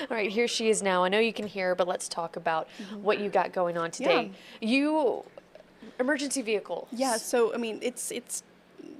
All right, here she is now. I know you can hear her, but let's talk about what you got going on today. Emergency vehicles. Yeah, so I mean, it's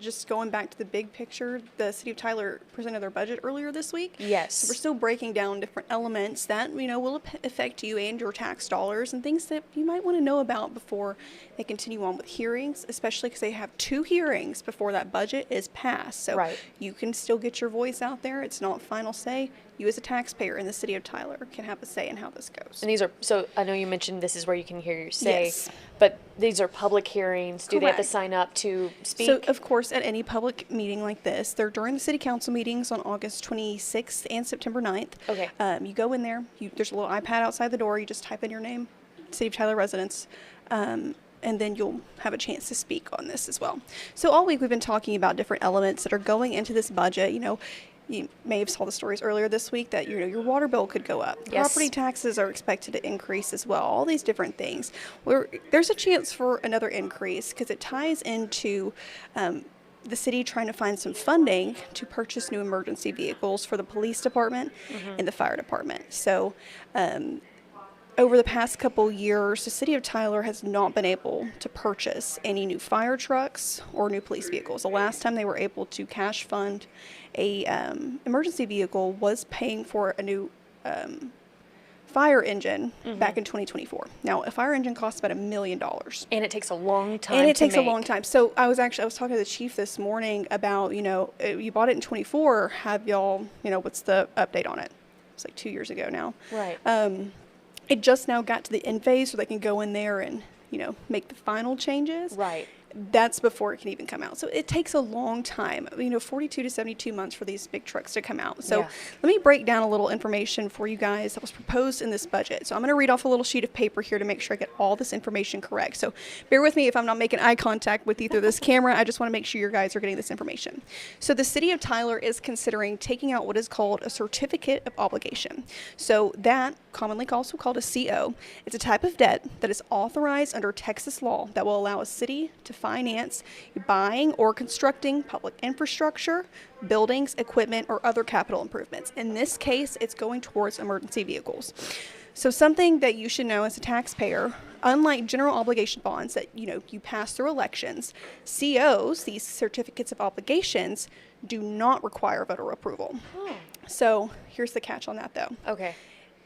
just going back to the big picture. The city of Tyler presented their budget earlier this week. Yes. So we're still breaking down different elements that, will affect you and your tax dollars and things that you might want to know about before they continue on with hearings, especially because they have 2 hearings before that budget is passed. So you can still get your voice out there. It's not final say. You as a taxpayer in the city of Tyler can have a say in how this goes. And these are, so I know you mentioned this is where you can hear your say, Yes. but these are public hearings. Do they have to Correct. sign up to speak? So, of course, at any public meeting like this, they're during the city council meetings on August 26th and September 9th. Okay. You go in there, there's a little iPad outside the door, you just type in your name, City of Tyler residents, and then you'll have a chance to speak on this as well. So all week we've been talking about different elements that are going into this budget. You may have saw the stories earlier this week that your water bill could go up. Yes. Property taxes are expected to increase as well. All these different things. There's a chance for another increase because it ties into the city trying to find some funding to purchase new emergency vehicles for the police department and the fire department. So over the past couple years, the city of Tyler has not been able to purchase any new fire trucks or new police vehicles. The last time they were able to cash fund a emergency vehicle was paying for a new fire engine back in 2024. Now, a fire engine costs about $1 million. And it takes a long time And it to takes make. a long time. So I was talking to the chief this morning about, you bought it in 24. Have y'all, what's the update on it? It's like 2 years ago now. Right. It just now got to the end phase so they can go in there and, make the final changes. Right. That's before it can even come out. So it takes a long time, 42 to 72 months for these big trucks to come out. So let me break down a little information for you guys that was proposed in this budget. So I'm going to read off a little sheet of paper here to make sure I get all this information correct. So bear with me if I'm not making eye contact with you through this camera. I just want to make sure you guys are getting this information. So the city of Tyler is considering taking out what is called a certificate of obligation. So that, commonly also called a CO, it's a type of debt that is authorized under Texas law that will allow a city to finance buying or constructing public infrastructure, buildings, equipment, or other capital improvements. In this case, it's going towards emergency vehicles. So something that you should know as a taxpayer, unlike general obligation bonds that you pass through elections, COs, these certificates of obligations, do not require voter approval. So here's the catch on that though. Okay.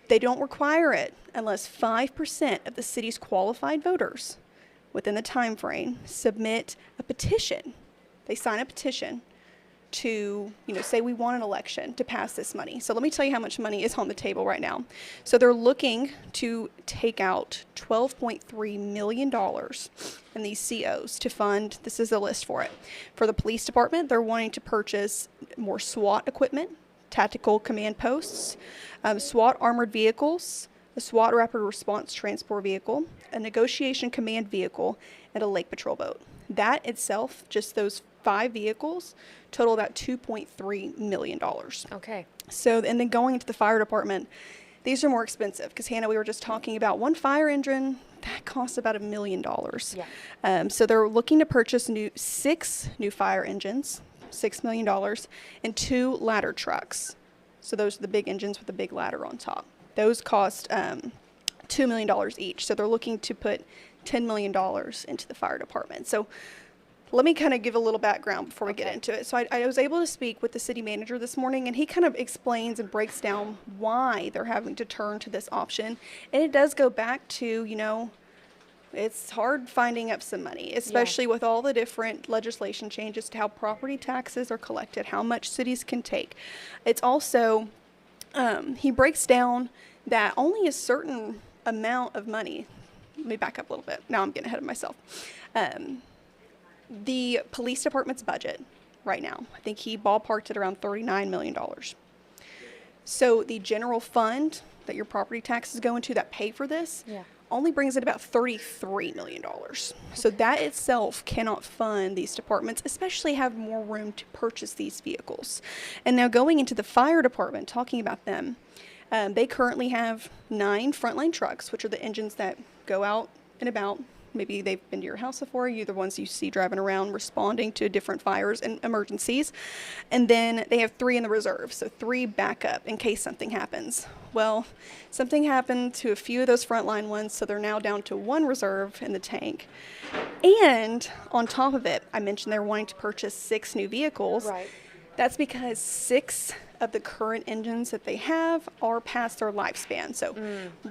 They don't require it unless 5% of the city's qualified voters within the time frame submit a petition. They sign a petition to, say we want an election to pass this money. So let me tell you how much money is on the table right now. So they're looking to take out $12.3 million in these COs to fund, this is the list for it. For the police department, they're wanting to purchase more SWAT equipment, tactical command posts, SWAT armored vehicles, a SWAT rapid response transport vehicle, a negotiation command vehicle, and a lake patrol boat. That itself, just those 5 vehicles, total about $2.3 million. Okay. So, and then going into the fire department, these are more expensive because Hannah, we were just talking about one fire engine that costs about $1 million. Yeah. So they're looking to purchase 6 new fire engines, $6 million, and 2 ladder trucks. So those are the big engines with the big ladder on top. Those cost $2 million each. So they're looking to put $10 million into the fire department. So let me kind of give a little background before we get into it. So I was able to speak with the city manager this morning, and he kind of explains and breaks down why they're having to turn to this option. And it does go back to, it's hard finding up some money, especially with all the different legislation changes to how property taxes are collected, how much cities can take. It's also, he breaks down that only a certain amount of money, let me back up a little bit. Now I'm getting ahead of myself. The police department's budget right now, I think he ballparked it around $39 million. So the general fund that your property taxes go into that pay for this only brings in about $33 million. So that itself cannot fund these departments, especially have more room to purchase these vehicles. And now going into the fire department, talking about them, they currently have 9 frontline trucks, which are the engines that go out and about, Maybe they've been to your house before. You're the ones you see driving around responding to different fires and emergencies. And then they have 3 in the reserve, so 3 backup in case something happens. Well, something happened to a few of those frontline ones, so they're now down to 1 reserve in the tank. And on top of it, I mentioned they're wanting to purchase 6 new vehicles. Right. That's because 6 of the current engines that they have are past their lifespan. So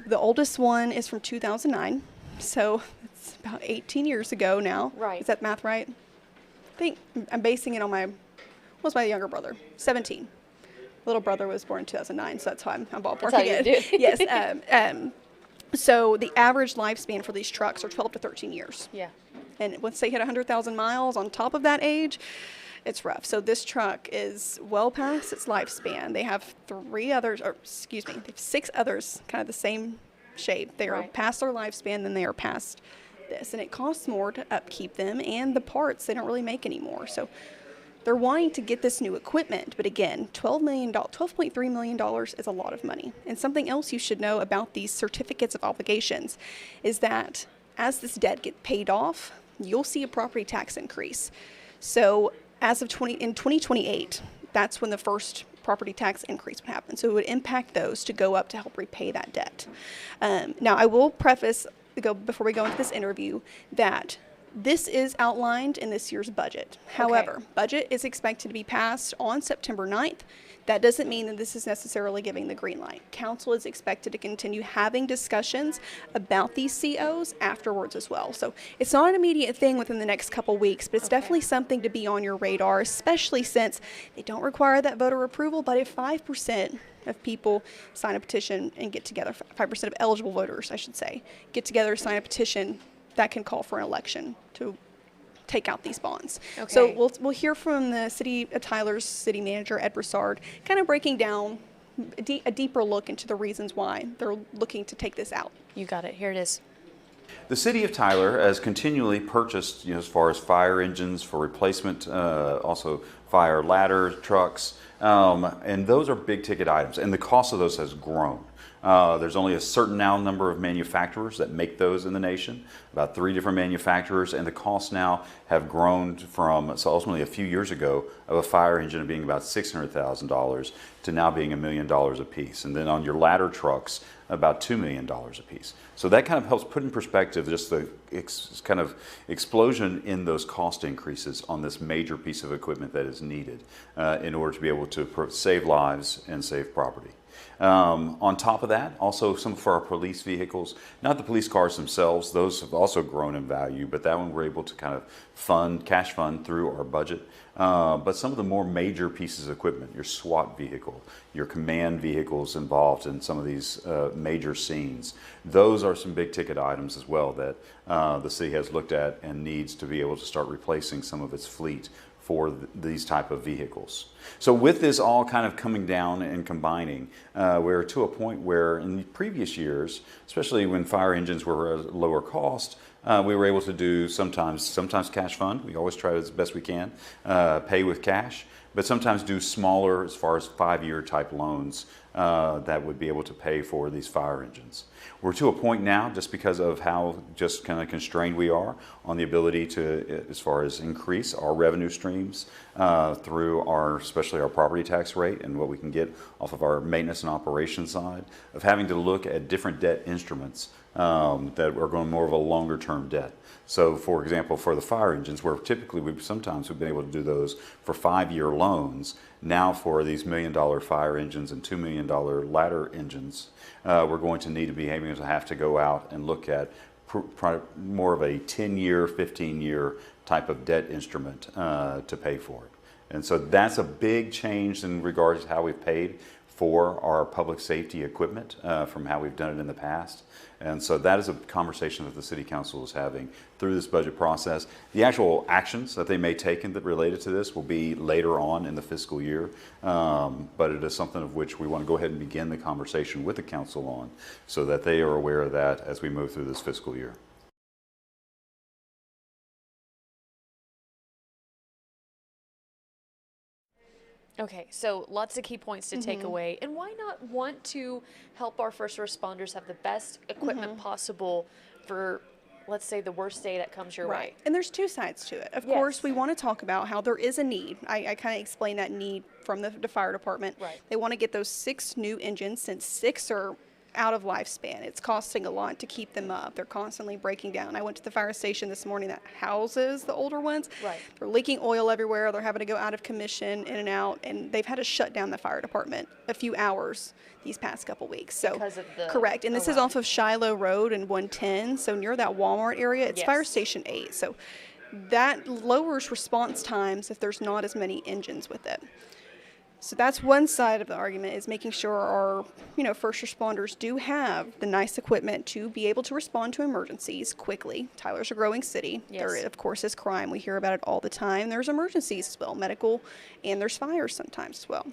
the oldest one is from 2009. So it's about 18 years ago now. Right. Is that math right? I think I'm basing it on what's my younger brother? 17. Little brother was born in 2009, so that's how I'm ballparking That's how you it. do it. Yes. So the average lifespan for these trucks are 12 to 13 years. Yeah. And once they hit 100,000 miles on top of that age, it's rough. So this truck is well past its lifespan. They have 3 others, or excuse me, they have 6 others, kind of the same shape. They are Right. past their lifespan, then they are past this. And it costs more to upkeep them, and the parts they don't really make anymore. So they're wanting to get this new equipment, but again, $12.3 million is a lot of money. And something else you should know about these certificates of obligations is that as this debt gets paid off, you'll see a property tax increase. So as of 2028, that's when the first property tax increase would happen. So it would impact those to go up to help repay that debt. Now, I will preface, before we go into this interview, that this is outlined in this year's budget. However, budget is expected to be passed on September 9th. That doesn't mean that this is necessarily giving the green light. Council is expected to continue having discussions about these COs afterwards as well. So it's not an immediate thing within the next couple weeks, but it's definitely something to be on your radar, especially since they don't require that voter approval. But if 5% of people sign a petition and get together, 5% of eligible voters, I should say, get together, sign a petition, that can call for an election to take out these bonds. Okay. So we'll hear from the city of Tyler's city manager, Ed Broussard, kind of breaking down a deeper look into the reasons why they're looking to take this out. You got it. Here it is. The city of Tyler has continually purchased, as far as fire engines for replacement, also fire ladder trucks, and those are big ticket items, and the cost of those has grown. There's only a certain number of manufacturers that make those in the nation, about 3 different manufacturers, and the costs now have grown from, so ultimately a few years ago, of a fire engine being about $600,000 to now being $1 million a piece. And then on your ladder trucks, about $2 million a piece. So that kind of helps put in perspective just the kind of explosion in those cost increases on this major piece of equipment that is needed in order to be able to save lives and save property. On top of that, also some of our police vehicles, not the police cars themselves, those have also grown in value, but that one we're able to kind of cash fund through our budget. But some of the more major pieces of equipment, your SWAT vehicle, your command vehicles involved in some of these major scenes, those are some big ticket items as well that the city has looked at and needs to be able to start replacing some of its fleet for these type of vehicles. So with this all kind of coming down and combining, we're to a point where in previous years, especially when fire engines were at a lower cost, we were able to do sometimes cash fund. We always try as best we can, pay with cash, but sometimes do smaller as far as 5-year type loans that would be able to pay for these fire engines. We're to a point now, just because of how just kind of constrained we are on the ability to, as far as increase our revenue streams through especially our property tax rate and what we can get off of our maintenance and operations side, of having to look at different debt instruments that are going more of a longer term debt. So for example, for the fire engines, where typically we've been able to do those for 5-year loans, now for these $1 million fire engines and $2 million ladder engines, we're going to need to be able to have to go out and look at more of a 10-year, 15-year type of debt instrument to pay for it. And so that's a big change in regards to how we've paid for our public safety equipment from how we've done it in the past. And so that is a conversation that the City Council is having through this budget process. The actual actions that they may take related to this will be later on in the fiscal year, but it is something of which we want to go ahead and begin the conversation with the council on so that they are aware of that as we move through this fiscal year. Okay, so lots of key points to take away. And why not want to help our first responders have the best equipment possible for let's say, the worst day that comes your way. And there's two sides to it. Of course, we want to talk about how there is a need. I kind of explained that need from the fire department. Right. They want to get those 6 new engines since 6 are out of lifespan. It's costing a lot to keep them up. They're constantly breaking down. I went to the fire station this morning that houses the older ones. Right. They're leaking oil everywhere. They're having to go out of commission, in and out, and they've had to shut down the fire department a few hours these past couple weeks. So Because of the- correct. And this is off of Shiloh Road and 110. So near that Walmart area, it's Yes. Fire Station 8. So that lowers response times if there's not as many engines with it. So that's one side of the argument, is making sure our, first responders do have the nice equipment to be able to respond to emergencies quickly. Tyler's a growing city. Yes. There, of course, is crime. We hear about it all the time. There's emergencies as well, medical, and there's fires sometimes as well.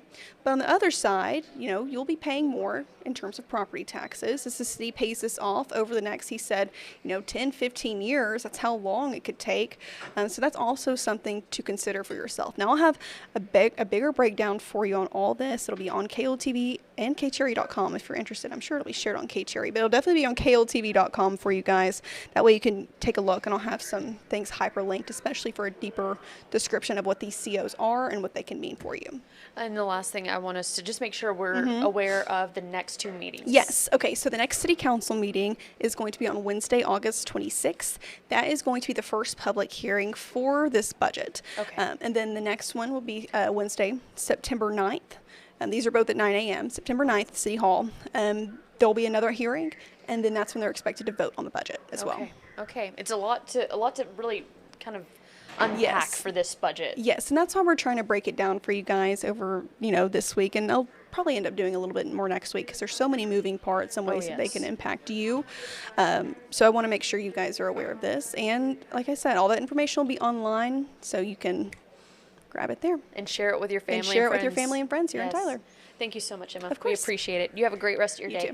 But on the other side, you'll be paying more in terms of property taxes. As the city pays this off over the next, he said, 10, 15 years, that's how long it could take. So that's also something to consider for yourself. Now I'll have a bigger breakdown for you on all this. It'll be on KLTV and kcherry.com if you're interested. I'm sure it'll be shared on KCherry, but it'll definitely be on kltv.com for you guys. That way you can take a look, and I'll have some things hyperlinked, especially for a deeper description of what these COs are and what they can mean for you. And the last thing I want us to just make sure we're aware of the next 2 meetings. Yes. Okay. So the next city council meeting is going to be on Wednesday, August 26th. That is going to be the first public hearing for this budget. Okay. And then the next one will be Wednesday, September 9th. These are both at 9 a.m. September 9th, at City Hall. There'll be another hearing, and then that's when they're expected to vote on the budget as well. Okay. It's a lot to really kind of unpack Yes. for this budget. Yes, and that's why we're trying to break it down for you guys over, this week, and I'll probably end up doing a little bit more next week because there's so many moving parts and ways that they yes. can impact you. So I want to make sure you guys are aware of this, and like I said, all that information will be online, so you can grab it there. And share it with your family And share it with your friends. family and friends here in Yes. Tyler. Thank you so much, Emma. Of We course. appreciate it. You have a great rest of your You day. too.